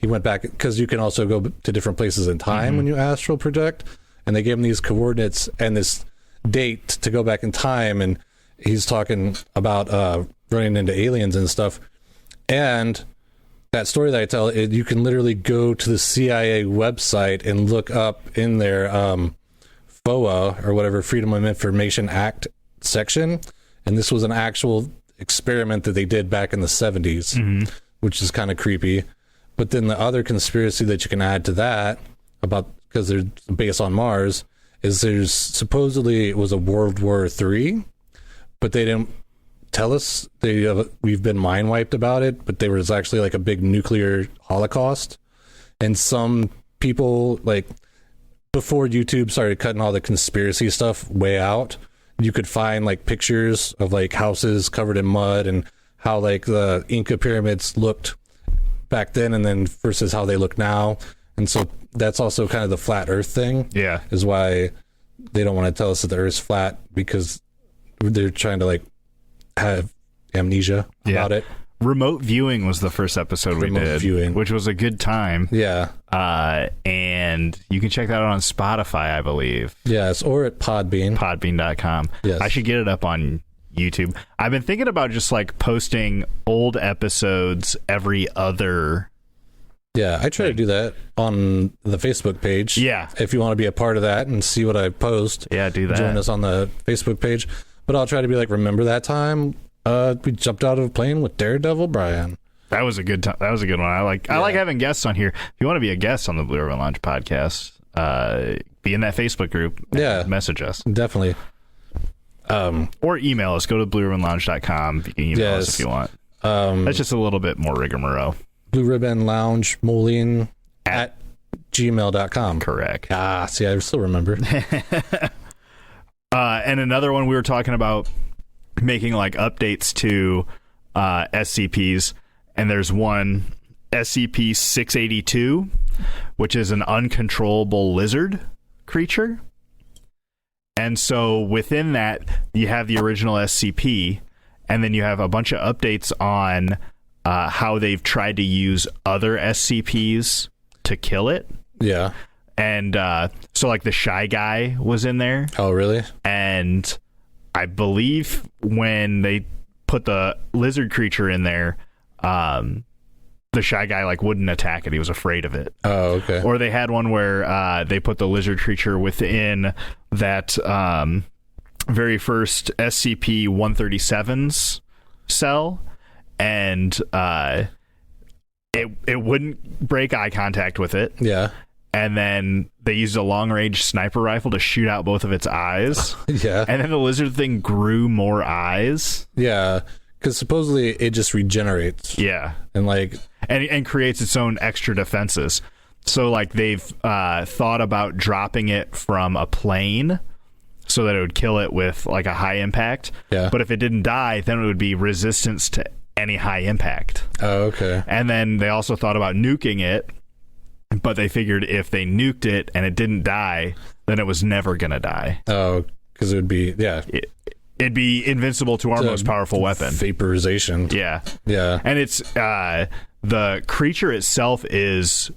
went back, because you can also go to different places in time when you astral project, and they gave him these coordinates and this date to go back in time, and he's talking about running into aliens and stuff. And that story that I tell, you can literally go to the CIA website and look up in their FOA or whatever, Freedom of Information Act section, and this was an actual experiment that they did back in the 70s, which is kind of creepy. But then the other conspiracy that you can add to that, about because they're based on Mars, is there's supposedly it was a World War III, but they didn't tell us. We've been mind wiped about it, but there was actually like a big nuclear holocaust. And some people, like before YouTube started cutting all the conspiracy stuff way out, you could find like pictures of like houses covered in mud and how like the Inca pyramids looked back then and then versus how they look now. And so that's also kind of the flat earth thing. Yeah. Is why they don't want to tell us that the earth's flat, because they're trying to like have amnesia about it. Remote Viewing was the first episode we did, which was a good time. Yeah. And you can check that out on Spotify, I believe. Yes, or at podbean.com. Yes. I should get it up on YouTube. I've been thinking about just like posting old episodes every other. Yeah, I try to do that on the Facebook page. Yeah. If you want to be a part of that and see what I post. Yeah, do that. Join us on the Facebook page. But I'll try to be like, remember that time we jumped out of a plane with Daredevil Brian? That was a good time. That was a good one. I like having guests on here. If you want to be a guest on the Blue Ribbon Lounge podcast, be in that Facebook group. And message us. Definitely. Or email us. Go to blueribbonlounge.com. You can email us if you want. That's just a little bit more rigmarole. Blue Ribbon Lounge Moline at gmail.com. Correct. See, I still remember. And another one we were talking about making like updates to SCPs, and there's one SCP 682, which is an uncontrollable lizard creature. And so within that, you have the original SCP, and then you have a bunch of updates on how they've tried to use other SCPs to kill it. Yeah. And so like the Shy Guy was in there. Oh, really? And I believe when they put the lizard creature in there, the Shy Guy like wouldn't attack it. He was afraid of it. Oh, okay. Or they had one where they put the lizard creature within that very first SCP-137's cell, and it wouldn't break eye contact with it. Yeah. And then they used a long-range sniper rifle to shoot out both of its eyes. Yeah. And then the lizard thing grew more eyes. Yeah. Because supposedly it just regenerates. Yeah. And like... And creates its own extra defenses. So like they've thought about dropping it from a plane so that it would kill it with like a high impact. Yeah. But if it didn't die, then it would be resistance to any high impact. Oh, okay. And then they also thought about nuking it, but they figured if they nuked it and it didn't die, then it was never going to die. Oh, because it would be, yeah. It'd be invincible to our most powerful weapon. Vaporization. Yeah. Yeah. And it's, the creature itself is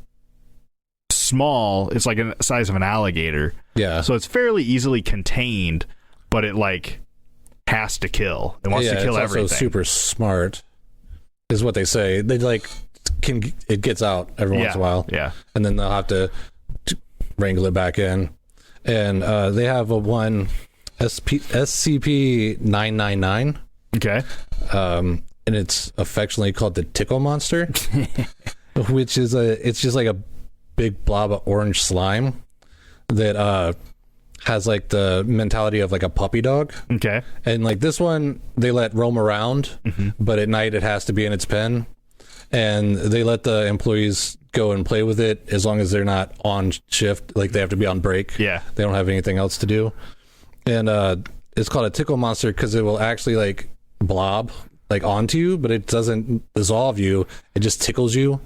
small. It's like the size of an alligator. Yeah. So it's fairly easily contained, but it like has to kill. It wants to kill everything. It's also super smart, is what they say. They like it gets out every once in a while. Yeah. And then they'll have to wrangle it back in. And they have a one SCP 999. Okay. And it's affectionately called the Tickle Monster, which is it's just like a big blob of orange slime that has like the mentality of like a puppy dog. Okay. And like this one, they let roam around, but at night it has to be in its pen. And they let the employees go and play with it as long as they're not on shift. Like they have to be on break. Yeah. They don't have anything else to do. And it's called a Tickle Monster because it will actually like blob like onto you, but it doesn't dissolve you. It just tickles you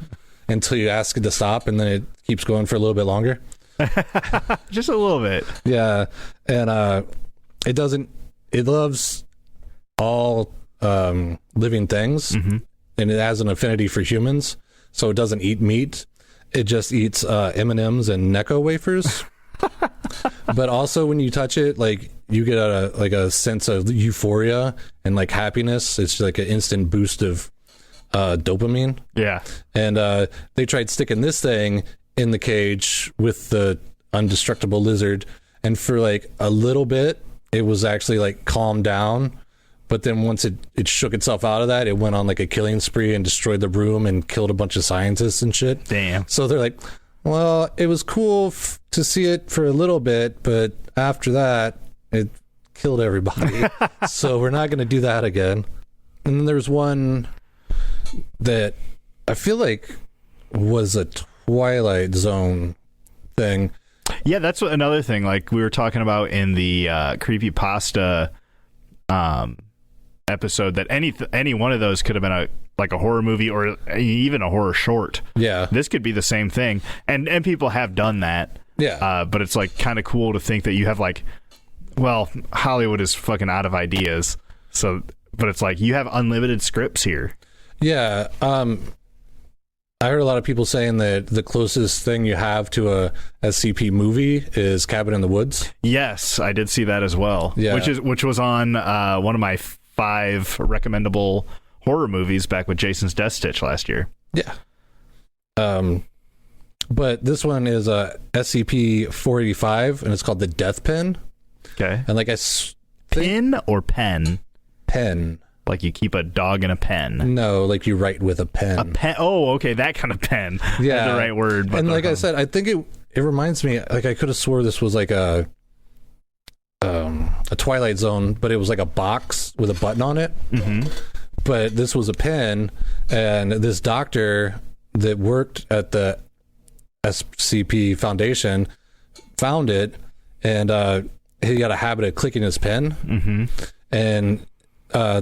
until you ask it to stop, and then it keeps going for a little bit longer. Just a little bit. Yeah. And it loves all living things, and it has an affinity for humans, so it doesn't eat meat. It just eats M&Ms and Necco wafers. But also when you touch it, like you get a sense of euphoria and like happiness. It's like an instant boost of dopamine. Yeah. And they tried sticking this thing in the cage with the indestructible lizard, and for like a little bit it was actually like calmed down, but then once it shook itself out of that, it went on like a killing spree and destroyed the room and killed a bunch of scientists and shit. Damn. So they're like, well, it was cool to see it for a little bit, but after that it killed everybody. So we're not going to do that again. And then there's one that I feel like was a Twilight Zone thing. Yeah, that's another thing. Like we were talking about in the creepypasta episode, that any one of those could have been a horror movie or even a horror short. Yeah, this could be the same thing, and people have done that. Yeah, but it's like kind of cool to think that you have like, well, Hollywood is fucking out of ideas. So, but it's like you have unlimited scripts here. Yeah. I heard a lot of people saying that the closest thing you have to a SCP movie is Cabin in the Woods. Yes, I did see that as well. Yeah. Which was on one of my 5 recommendable horror movies back with Jason's Death Stitch last year. Yeah. But this one is a SCP-485, and it's called the Death Pen. Okay. And like Pin or pen? Pen. Like you keep a dog in a pen. No, like you write with a pen. A pen. Oh, okay, that kind of pen. Yeah, That's the right word. But and like I said, I think it reminds me. Like I could have swore this was like a Twilight Zone, but it was like a box with a button on it. Mm-hmm. But this was a pen, and this doctor that worked at the SCP Foundation found it, and he got a habit of clicking his pen, Mm-hmm. and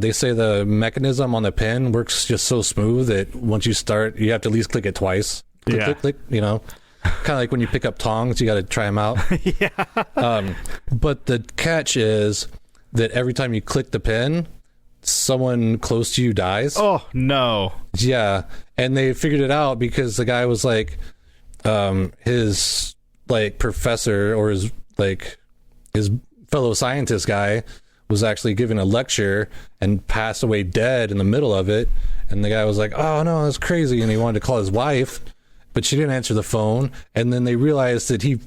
they say the mechanism on the pen works just so smooth that once you start, you have to at least click it twice. Click, Yeah. click, click, you know, kind of like when you pick up tongs, you got to try them out. Yeah. But the catch is that every time you click the pen, someone close to you dies. Oh no. Yeah, and they figured it out because the guy was like, his like professor or his fellow scientist guy was actually giving a lecture and passed away dead in the middle of it. And the guy was like, oh no, that's crazy. And he wanted to call his wife, but she didn't answer the phone. And then they realized that he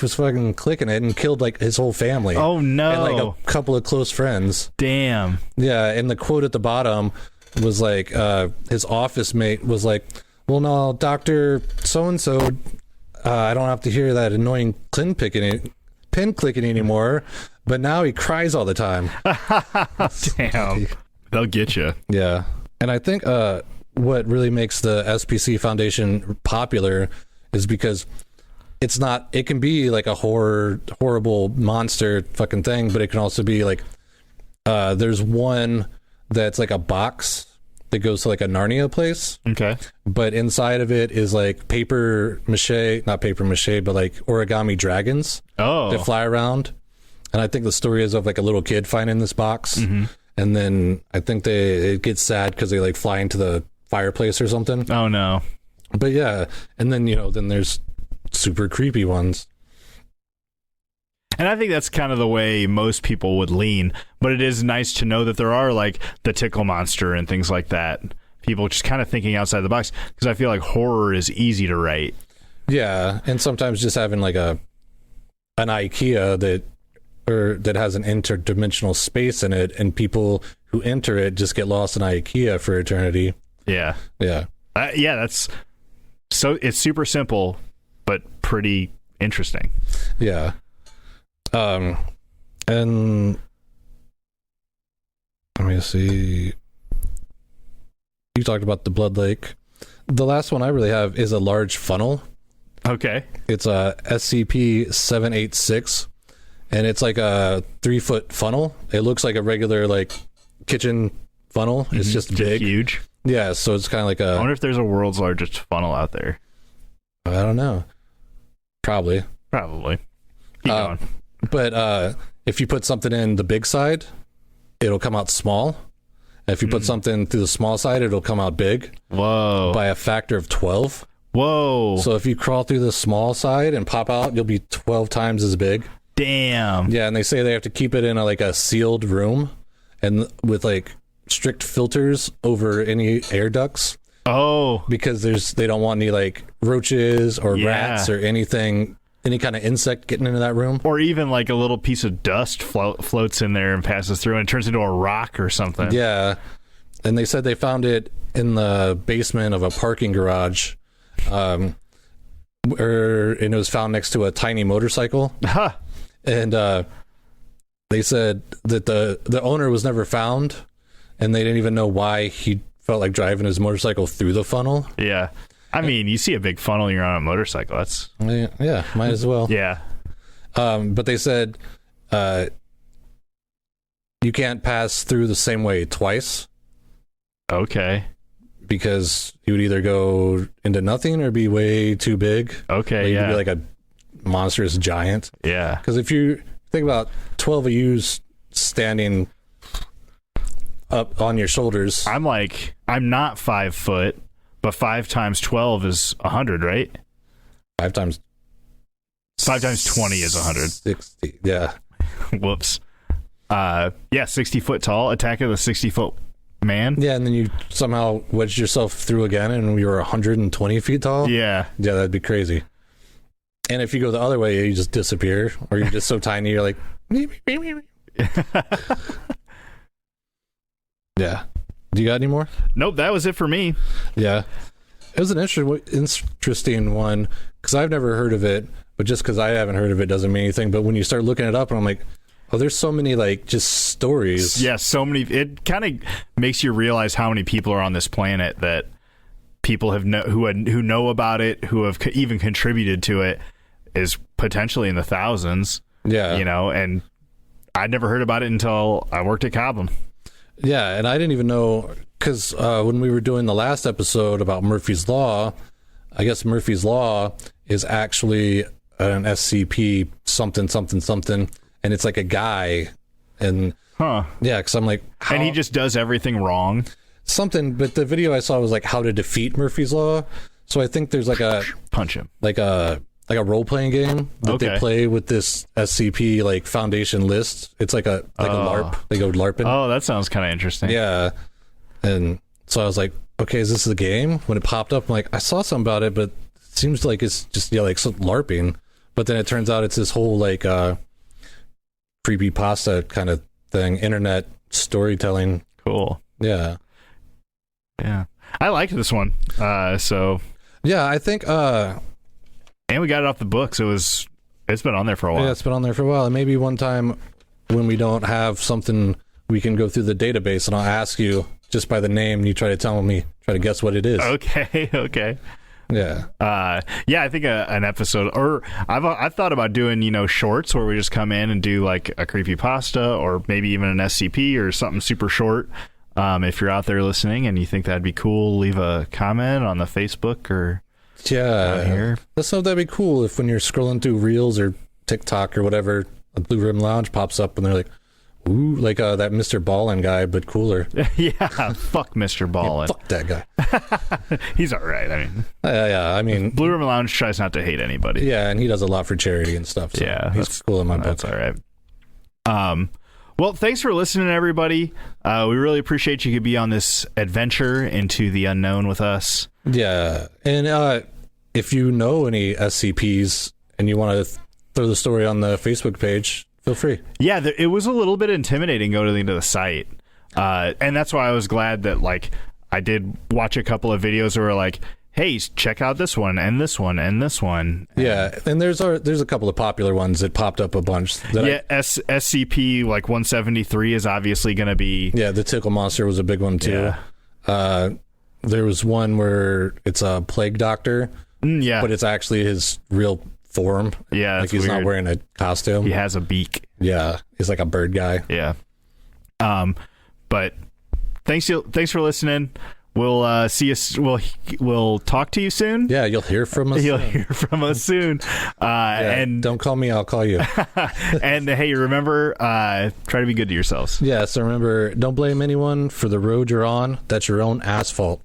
was fucking clicking it and killed like his whole family. Oh no. And like a couple of close friends. Damn. Yeah. And the quote at the bottom was like, his office mate was like, well, no, Dr. So-and-so, I don't have to hear that annoying pen clicking anymore. But now he cries all the time. Damn. They'll get you. Yeah. And I think what really makes the SPC Foundation popular is because it can be like a horrible monster fucking thing, but it can also be like, there's one that's like a box that goes to like a Narnia place. Okay. But inside of it is like not paper mache, but like origami dragons that fly around. And I think the story is of like a little kid finding this box. Mm-hmm. And then I think it gets sad because they like fly into the fireplace or something. Oh no. But yeah. And then, then there's super creepy ones. And I think that's kind of the way most people would lean. But it is nice to know that there are like the tickle monster and things like that. People just kind of thinking outside the box, because I feel like horror is easy to write. Yeah. And sometimes just having like an IKEA that has an interdimensional space in it, and people who enter it just get lost in IKEA for eternity. Yeah. Yeah. That's so it's super simple, but pretty interesting. Yeah. And let me see. You talked about the Blood Lake. The last one I really have is a large funnel. Okay. It's a SCP-786. And it's like a 3-foot funnel. It looks like a regular like kitchen funnel. It's just big. Huge. Yeah, so it's kind of like I wonder if there's a world's largest funnel out there. I don't know. Probably. Keep going. But if you put something in the big side, it'll come out small. If you put something through the small side, it'll come out big. Whoa. By a factor of 12. Whoa. So if you crawl through the small side and pop out, you'll be 12 times as big. Damn. Yeah, and they say they have to keep it in a sealed room and with like strict filters over any air ducts. Oh. Because they don't want any like roaches or rats or anything, any kind of insect getting into that room. Or even like a little piece of dust floats in there and passes through and it turns into a rock or something. Yeah. And they said they found it in the basement of a parking garage. And it was found next to a tiny motorcycle. Huh. And they said that the owner was never found, and they didn't even know why he felt like driving his motorcycle through the funnel. Yeah. I mean, you see a big funnel and you're on a motorcycle. That's... Yeah, might as well. Yeah. But they said you can't pass through the same way twice. Okay. Because you would either go into nothing or be way too big. Okay, like yeah. You'd be like a monstrous giant. Yeah. Because if you think about 12 of you standing up on your shoulders. I'm not 5 foot, but 5 times 12 is 100, right? 5 times 20 is 100. 60. Yeah. Whoops. 60 foot tall. Attack of the 60-foot man. Yeah, and then you somehow wedged yourself through again, and we were 120 feet tall. Yeah. Yeah, that'd be crazy. And if you go the other way, you just disappear, or you're just so tiny, you're like. Yeah. Do you got any more? Nope, that was it for me. Yeah. It was an interesting one, because I've never heard of it, but just because I haven't heard of it doesn't mean anything. But when you start looking it up, and I'm like, oh, there's so many, like, just stories. Yeah, so many. It kind of makes you realize how many people are on this planet that people have who know about it, who have even contributed to it, is potentially in the thousands. Yeah. You know, and I'd never heard about it until I worked at Cobham. Yeah, and I didn't even know, because when we were doing the last episode about Murphy's Law, I guess Murphy's Law is actually an SCP something, and it's like a guy, and yeah, because I'm like, how? And he just does everything wrong. Something, but the video I saw was like how to defeat Murphy's Law, so I think there's like a punch him, like a role-playing game that they play with this SCP like Foundation list. It's like a LARP. They go LARPing. Oh, that sounds kind of interesting. Yeah, and so I was like, okay, is this the game? When it popped up, I'm like, I saw something about it, but it seems like it's just like some LARPing. But then it turns out it's this whole like creepypasta kind of thing, internet storytelling. Cool. Yeah. I liked this one. So yeah, I think. And we got it off the books. It's been on there for a while. Yeah, it's been on there for a while. And maybe one time when we don't have something, we can go through the database and I'll ask you just by the name and you try to guess what it is. Okay. Yeah. I think an episode, or I've thought about doing, shorts where we just come in and do like a creepypasta or maybe even an SCP or something super short. If you're out there listening and you think that'd be cool, leave a comment on the Facebook or here. Let's know if that'd be cool if when you're scrolling through Reels or TikTok or whatever, a Blue Ribbon Lounge pops up and they're like, ooh, like that Mr. Ballin guy, but cooler. Yeah, fuck Mr. Ballin. Yeah, fuck that guy. He's all right. I mean, Blue Ribbon Lounge tries not to hate anybody. Yeah, and he does a lot for charity and stuff. So yeah, he's cool in my book. That's all right. Well, thanks for listening, everybody. We really appreciate you could be on this adventure into the unknown with us. Yeah, and if you know any SCPs and you want to throw the story on the Facebook page, feel free. Yeah, it was a little bit intimidating going into the site, and that's why I was glad that I did watch a couple of videos where like, hey, check out this one and this one and this one. Yeah, and there's a couple of popular ones that popped up a bunch. SCP 173 is obviously going to be. Yeah, the Tickle Monster was a big one too. Yeah. There was one where it's a plague doctor. But it's actually his real form. Yeah, like he's weird. Not wearing a costume. He has a beak. Yeah, he's like a bird guy. Yeah. But thanks for listening. We'll see you. We'll talk to you soon. Yeah, you'll hear from us. You'll hear from us soon. And don't call me, I'll call you. And hey, remember, try to be good to yourselves. Yeah, so remember, don't blame anyone for the road you're on. That's your own asphalt.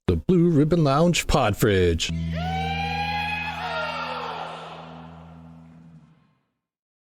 The Blue Ribbon Lounge Pod Fridge.